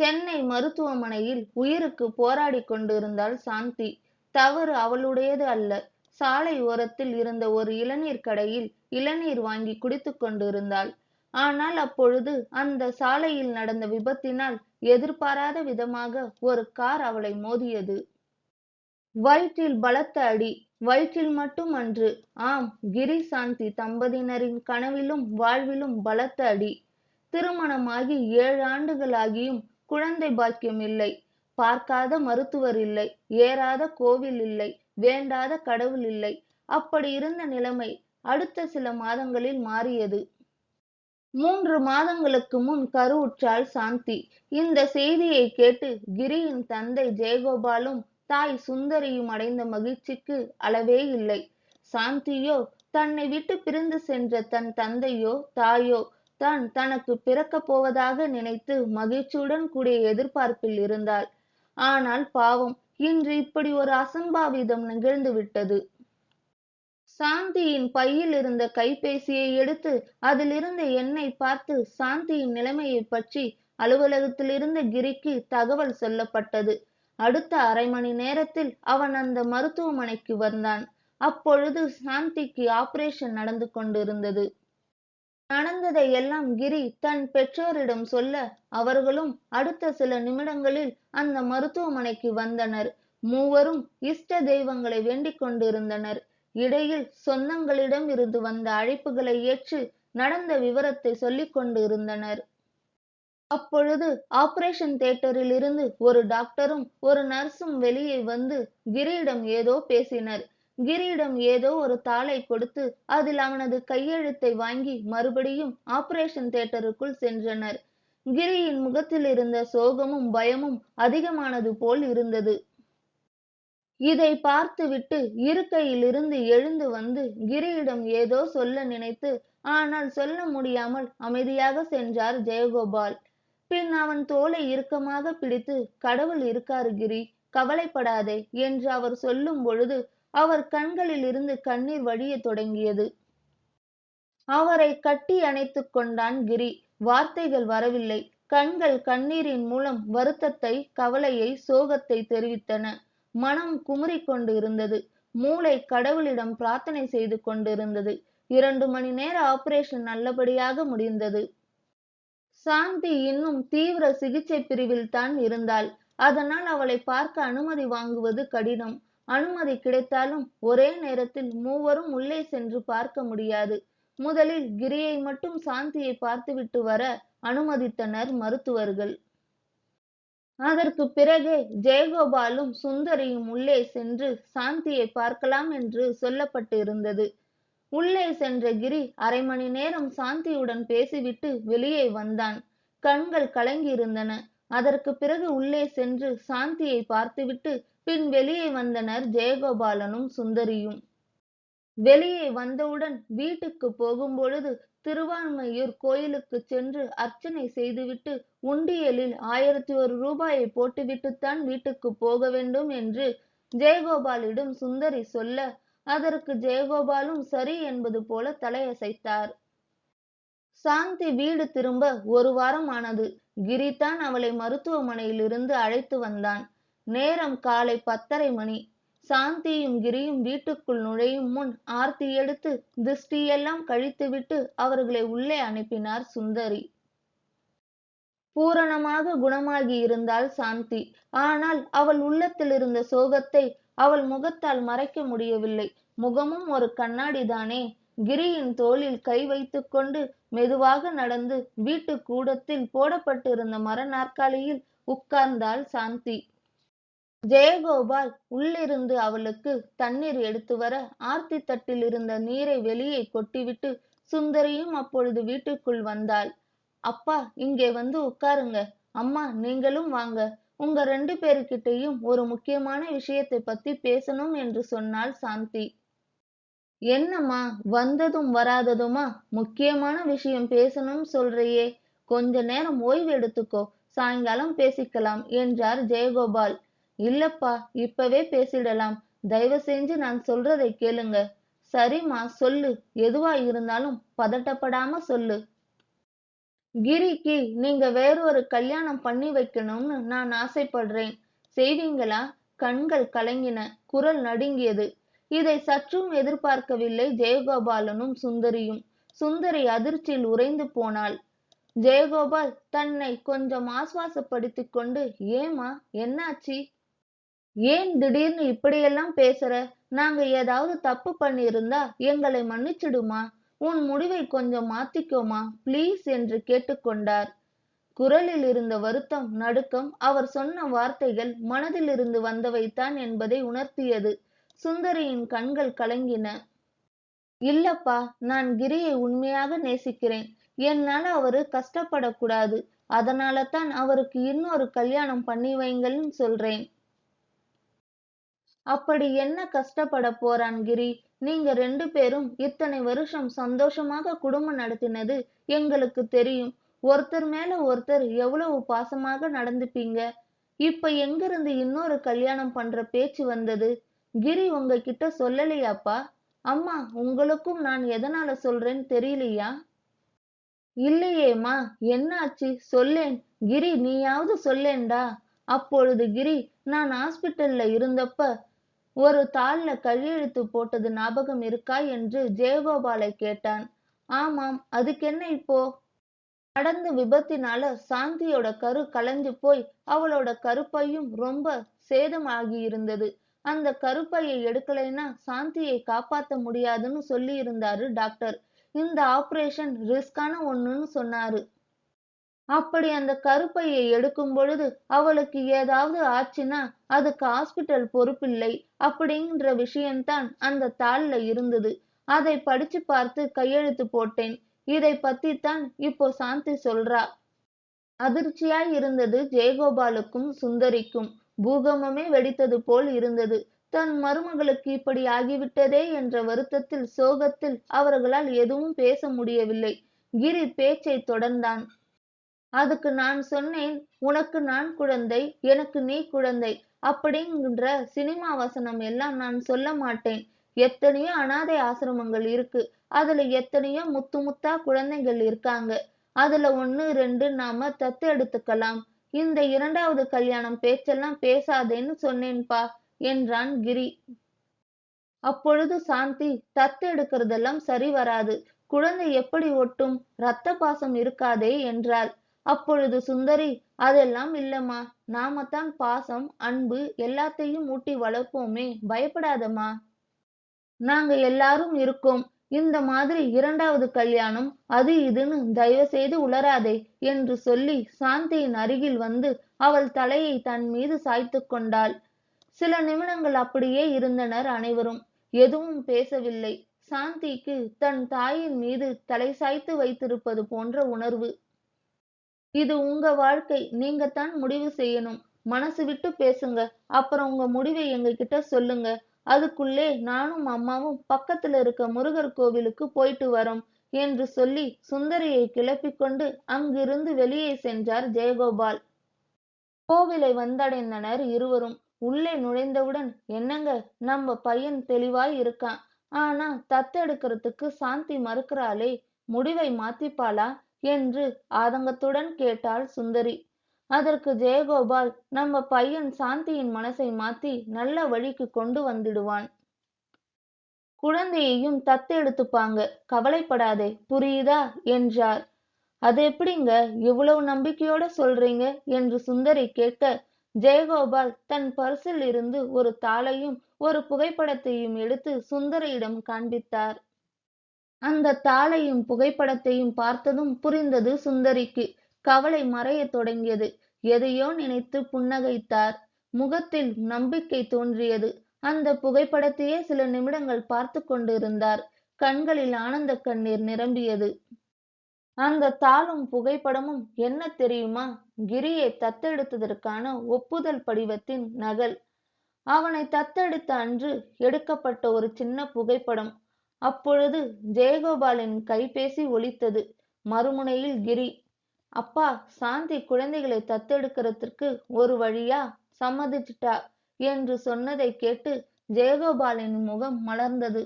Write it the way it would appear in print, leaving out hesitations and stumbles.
சென்னை மருத்துவமனையில் உயிருக்கு போராடிக் கொண்டிருந்தாள் சாந்தி. தவறு அவளுடையது அல்ல. சாலை ஓரத்தில் இருந்த ஒரு இளநீர் கடையில் இளநீர் வாங்கி குடித்துக் கொண்டிருந்தாள். ஆனால் அப்பொழுது அந்த சாலையில் நடந்த விபத்தினால் எதிர்பாராத விதமாக ஒரு கார் அவளை மோதியது. வயிற்றில் பலத்த அடி. வயிற்றில் மட்டுமன்று, ஆம், கிரி சாந்தி தம்பதியினரின் கனவிலும் வாழ்விலும் பலத்த அடி. திருமணமாகி 7 ஆண்டுகள் ஆகியும் குழந்தை பாக்கியம் இல்லை. பார்க்காத மருத்துவர் இல்லை, ஏறாத கோவில் இல்லை, வேண்டாத கடவுள் இல்லை. அப்படி இருந்த நிலைமை அடுத்த சில மாதங்களில் மாறியது. 3 மாதங்களுக்கு முன் கருவுற்றாள் சாந்தி. இந்த செய்தியை கேட்டு கிரியின் தந்தை ஜெயகோபாலும் தாய் சுந்தரியும் அடைந்த மகிழ்ச்சிக்கு அளவே இல்லை. சாந்தியோ தன்னை விட்டு பிரிந்து சென்ற தன் தந்தையோ தாயோ தான் தனக்கு பிறக்கப் போவதாக நினைத்து மகிழ்ச்சியுடன் கூடிய எதிர்பார்ப்பில் இருந்தாள். ஆனால் பாவம், இன்று இப்படி ஒரு அசம்பாவிதம் நிகழ்ந்து விட்டது. சாந்தியின் பையில் இருந்த கைபேசியை எடுத்து அதிலிருந்த எண்ணை பார்த்து சாந்தியின் நிலைமையைப் பற்றி அலுவலகத்திலிருந்த கிரிக்கு தகவல் சொல்லப்பட்டது. அடுத்த அரை மணி நேரத்தில் அவன் அந்த மருத்துவமனைக்கு வந்தான். அப்பொழுது சாந்திக்கு ஆபரேஷன் நடந்து கொண்டிருந்தது. நடந்ததை எல்லாம் கிரி தன் பெற்றோரிடம் சொல்ல அவர்களும் அடுத்த சில நிமிடங்களில் அந்த மருத்துவமனைக்கு வந்தனர். மூவரும் இஷ்ட தெய்வங்களை வேண்டிக் கொண்டிருந்தனர். இடையில் சொந்தங்களிடம் இருந்து வந்த அழைப்புகளை ஏற்று நடந்த விவரத்தை சொல்லிக் கொண்டிருந்தனர். அப்பொழுது ஆபரேஷன் தியேட்டரில் இருந்து ஒரு டாக்டரும் ஒரு நர்ஸும் வெளியே வந்து கிரியிடம் ஏதோ பேசினர். கிரியிடம் ஏதோ ஒரு தாளை கொடுத்து அதில் அவனது கையெழுத்தை வாங்கி மறுபடியும் ஆபரேஷன் தியேட்டருக்குள் சென்றனர். கிரியின் முகத்தில் இருந்த சோகமும் பயமும் அதிகமானது போல் இருந்தது. இதை பார்த்துவிட்டு இருக்கையிலிருந்து எழுந்து வந்து கிரியிடம் ஏதோ சொல்ல நினைத்து, ஆனால் சொல்ல முடியாமல் அமைதியாக சென்றார் ஜெயகோபால். பின் அவன் தோளை இறுக்கமாக பிடித்து, கடவுள் இருக்காரு கிரி, கவலைப்படாதே என்று அவர் சொல்லும் பொழுது அவர் கண்களில் இருந்து கண்ணீர் வழியத் தொடங்கியது. அவரை கட்டி அணைத்துக் கொண்டான் கிரி. வார்த்தைகள் வரவில்லை. கண்கள் கண்ணீரின் மூலம் வருத்தத்தை, கவலையை, சோகத்தை தெரிவித்தன. மனம் குமுறிக் கொண்டு இருந்தது. மூளை கடவுளிடம் பிரார்த்தனை செய்து கொண்டிருந்தது. 2 மணி நேர ஆபரேஷன் நல்லபடியாக முடிந்தது. சாந்தி இன்னும் தீவிர சிகிச்சை பிரிவில் தான் இருந்தாள். அதனால் அவளை பார்க்க அனுமதி வாங்குவது கடினம். அனுமதி கிடைத்தாலும் ஒரே நேரத்தில் மூவரும் உள்ளே சென்று பார்க்க முடியாது. முதலில் கிரியை மட்டும் சாந்தியை பார்த்துவிட்டு வர அனுமதித்தனர் மருத்துவர்கள். அதற்கு பிறகே ஜெயகோபாலும் சுந்தரியும் உள்ளே சென்று சாந்தியை பார்க்கலாம் என்று சொல்லப்பட்டு இருந்தது. உள்ளே சென்ற கிரி அரை மணி நேரம் சாந்தியுடன் பேசிவிட்டு வெளியே வந்தான். கண்கள் கலங்கியிருந்தன. அதற்கு பிறகு உள்ளே சென்று சாந்தியை பார்த்துவிட்டு பின் வெளியே வந்தனர் ஜெயகோபாலனும் சுந்தரியும். வெளியே வந்தவுடன் வீட்டுக்கு போகும்பொழுது திருவான்மையூர் கோயிலுக்குச் சென்று அர்ச்சனை செய்துவிட்டு உண்டியலில் 1001 ரூபாயை போட்டுவிட்டுத்தான் வீட்டுக்கு போக வேண்டும் என்று ஜெயகோபாலிடம் சுந்தரி சொல்ல, அதற்கு ஜெயகோபாலும் சரி என்பது போல தலையசைத்தார். சாந்தி வீடு திரும்ப 1 வாரம் ஆனது. கிரிதான் அவளை மருத்துவமனையிலிருந்து அழைத்து வந்தான். நேரம் காலை 10:30 மணி. சாந்தியும் கிரியும் வீட்டுக்குள் நுழையும் முன் ஆர்த்தி எடுத்து திஷ்டியெல்லாம் கழித்துவிட்டு அவர்களை உள்ளே அனுப்பினார் சுந்தரி. பூரணமாக குணமாகி இருந்தாள் சாந்தி. ஆனால் அவள் உள்ளத்தில் இருந்த சோகத்தை அவள் முகத்தால் மறைக்க முடியவில்லை. முகமும் ஒரு கண்ணாடிதானே. கிரியின் தோளில் கை வைத்துக்கொண்டு மெதுவாக நடந்து வீட்டு கூடத்தில் போடப்பட்டிருந்த மர நாற்காலியில் உட்கார்ந்தாள் சாந்தி. ஜெயகோபால் உள்ளிருந்து அவளுக்கு தண்ணீர் எடுத்து வர ஆர்த்தி தட்டில் இருந்த நீரை வெளியே கொட்டிவிட்டு சுந்தரியும் அப்பொழுது வீட்டுக்குள் வந்தாள். அப்பா, இங்கே வந்து உட்காருங்க. அம்மா, நீங்களும் வாங்க. உங்க 2 பேருக்கிட்டையும் ஒரு முக்கியமான விஷயத்தை பத்தி பேசணும் என்று சொன்னாள் சாந்தி. என்னம்மா, வந்ததும் வராததுமா முக்கியமான விஷயம் பேசணும் சொல்றியே? கொஞ்ச நேரம் ஓய்வு எடுத்துக்கோ, சாயங்காலம் பேசிக்கலாம் என்றார் ஜெயகோபால். இல்லப்பா, இப்பவே பேசிடலாம். தயவு செஞ்சு நான் சொல்றதை கேளுங்க. சரிம்மா, சொல்லு. எதுவா இருந்தாலும் பதட்டப்படாம சொல்லு. கிரிக்கு நீங்க வேறொரு கல்யாணம் பண்ணி வைக்கணும்னு நான் ஆசைப்படுறேன். செய்வீங்களா? கண்கள் கலங்கின. குரல் நடுங்கியது. இதை சற்றும் எதிர்பார்க்கவில்லை ஜெயகோபாலனும் சுந்தரியும். சுந்தரி அதிர்ச்சியில் உறைந்து போனாள். ஜெயகோபால் தன்னை கொஞ்சம் ஆசுவாசப்படுத்திக் கொண்டு, ஏம்மா, என்னாச்சு? ஏன் திடீர்னு இப்படியெல்லாம் பேசுற? நாங்க ஏதாவது தப்பு பண்ணியிருந்தா எங்களை மன்னிச்சிடுமா? உன் முடிவை கொஞ்சம் மாத்திக்கோமா ப்ளீஸ் என்று கேட்டுக்கொண்டார். குரலில் இருந்த வருத்தம், நடுக்கம், அவர் சொன்ன வார்த்தைகள் மனதிலிருந்து வந்தவைதான் என்பதை உணர்த்தியது. சுந்தரியின் கண்கள் கலங்கின. இல்லப்பா, நான் கிரியை உண்மையாக நேசிக்கிறேன். என்னால அவரு கஷ்டப்படக்கூடாது. அதனாலதான் அவருக்கு இன்னொரு கல்யாணம் பண்ணி வைங்கள்னு சொல்றேன். அப்படி என்ன கஷ்டப்படப் போறான் கிரி? நீங்க 2 பேரும் இத்தனை வருஷம் சந்தோஷமாக குடும்பம் நடத்தினது எங்களுக்குத் தெரியும். ஒருத்தர் மேல ஒருத்தர் எவ்வளவு பாசமாக நடந்துப்பீங்க. இப்ப எங்கிருந்து இன்னொரு கல்யாணம் பண்ற பேச்சு வந்தது? கிரி உங்ககிட்ட சொல்லலையாப்பா? அம்மா, உங்களுக்கும் நான் எதனால சொல்றேன்னு தெரியலையா? இல்லையேம்மா, என்ன ஆச்சு? சொல்லேன். கிரி, நீயாவது சொல்லேன்டா. அப்பொழுது கிரி, நான் ஹாஸ்பிட்டல்ல இருந்தப்ப ஒரு தாள்ல கையெழுத்து போட்டது ஞாபகம் இருக்கா என்று ஜெயகோபாலை கேட்டான். ஆமாம், அதுக்கென்ன இப்போ? நடந்த விபத்தினால சாந்தியோட கரு கலைஞ்சு போய் அவளோட கருப்பையும் ரொம்ப சேதமாகியிருந்தது. அந்த கருப்பையை எடுக்கலைன்னா சாந்தியை காப்பாத்த முடியாதுன்னு சொல்லி இருந்தாரு டாக்டர். இந்த ஆபரேஷன் ரிஸ்கான ஒண்ணுன்னு சொன்னாரு. அப்படி அந்த கருப்பையை எடுக்கும் பொழுது அவளுக்கு ஏதாவது ஆச்சுன்னா அதுக்கு ஹாஸ்பிட்டல் பொறுப்பில்லை அப்படிங்கிற விஷயம்தான் அந்த தாள்ல இருந்தது. அதை படிச்சு பார்த்து கையெழுத்து போட்டேன். இதை பத்தித்தான் இப்போ சாந்தி சொல்றா. அதிர்ச்சியாய் இருந்தது ஜெயகோபாலுக்கும் சுந்தரிக்கும். பூகம்பமே வெடித்தது போல் இருந்தது. தன் மருமகளுக்கு இப்படி ஆகிவிட்டதே என்ற வருத்தத்தில், சோகத்தில் அவர்களால் எதுவும் பேச முடியவில்லை. கிரி பேச்சை தொடர்ந்தான். அதுக்கு நான் சொன்னேன், உனக்கு நான் குழந்தை, எனக்கு நீ குழந்தை அப்படிங்கிற சினிமா வசனம் எல்லாம் நான் சொல்ல மாட்டேன். எத்தனையோ அனாதை ஆசிரமங்கள் இருக்கு. அதுல எத்தனையோ முத்து முத்தா குழந்தைகள் இருக்காங்க. அதுல 1, 2 நாம தத்து எடுத்துக்கலாம். இந்த 2வது கல்யாணம் பேச்செல்லாம் பேசாதேன்னு சொன்னேன்பா என்றான் கிரி. அப்பொழுது சாந்தி, தத்து எடுக்கிறதெல்லாம் சரி வராது. குழந்தை எப்படி ஒட்டும்? ரத்த பாசம் இருக்காதே என்றாள். அப்பொழுது சுந்தரி, அதெல்லாம் இல்லம்மா. நாமத்தான் பாசம், அன்பு எல்லாத்தையும் ஊட்டி வளர்ப்போமே, பயப்படாதம்மா. நாங்க எல்லாரும் இருக்கோம். இந்த மாதிரி 2வது கல்யாணம், அது இதுன்னு தயவு செய்து உளறாதே என்று சொல்லி சாந்தியின் அருகில் வந்து அவள் தலையை தன் மீது சாய்த்துக் கொண்டாள். சில நிமிடங்கள் அப்படியே இருந்தனர் அனைவரும். எதுவும் பேசவில்லை. சாந்திக்கு தன் தாயின் மீது தலை சாய்த்து வைத்திருப்பது போன்ற உணர்வு. இது உங்க வாழ்க்கை. நீங்கத்தான் முடிவு செய்யணும். மனசு விட்டு பேசுங்க. அப்புறம் உங்க முடிவை எங்ககிட்ட சொல்லுங்க. அதுக்குள்ளே நானும் அம்மாவும் பக்கத்துல இருக்க முருகர் கோவிலுக்கு போயிட்டு வரோம் என்று சொல்லி சுந்தரியை கிளப்பிக் கொண்டு அங்கிருந்து வெளியே சென்றார் ஜெயகோபால். கோவிலை வந்தடைந்தனர் இருவரும். உள்ளே நுழைந்தவுடன், என்னங்க, நம்ம பையன் தெளிவாய் இருக்கான். ஆனா தத்தெடுக்கிறதுக்கு சாந்தி மறுக்கிறாளே, முடிவை மாத்திப்பாளா என்று ஆதங்கத்துடன் கேட்டாள் சுந்தரி. அதற்கு ஜெயகோபால், நம்ம பையன் சாந்தியின் மனசை மாத்தி நல்ல வழிக்கு கொண்டு வந்துடுவான். குழந்தையையும் தத்தெடுத்துப்பாங்க. கவலைப்படாதே, புரியுதா என்றார். அது எப்படிங்க, இவ்வளவு நம்பிக்கையோட சொல்றீங்க என்று சுந்தரி கேட்க, ஜெயகோபால் தன் பர்சில் இருந்து ஒரு தாளையும் ஒரு புகைப்படத்தையும் எடுத்து சுந்தரியிடம் காண்பித்தார். அந்த தாளையும் புகைப்படத்தையும் பார்த்ததும் புரிந்தது சுந்தரிக்கு. கவலை மறையத் தொடங்கியது. எதையோ நினைத்து புன்னகைத்தார். முகத்தில் நம்பிக்கை தோன்றியது. அந்த புகைப்படத்தையே சில நிமிடங்கள் பார்த்து கொண்டிருந்தார். கண்களில் ஆனந்த கண்ணீர் நிரம்பியது. அந்த தாளும் புகைப்படமும் என்ன தெரியுமா? கிரியை தத்தெடுத்ததற்கான ஒப்புதல் படிவத்தின் நகல். அவனை தத்தெடுத்த அன்று எடுக்கப்பட்ட ஒரு சின்ன புகைப்படம். அப்பொழுது ஜெயகோபாலின் கைபேசி ஒலித்தது. மறுமுனையில் கிரி. அப்பா, சாந்தி குழந்தைகளை தத்தெடுக்கிறதுக்கு ஒரு வழியா சம்மதிச்சிட்டா என்று சொன்னதை கேட்டு ஜெயகோபாலின் முகம் மலர்ந்தது.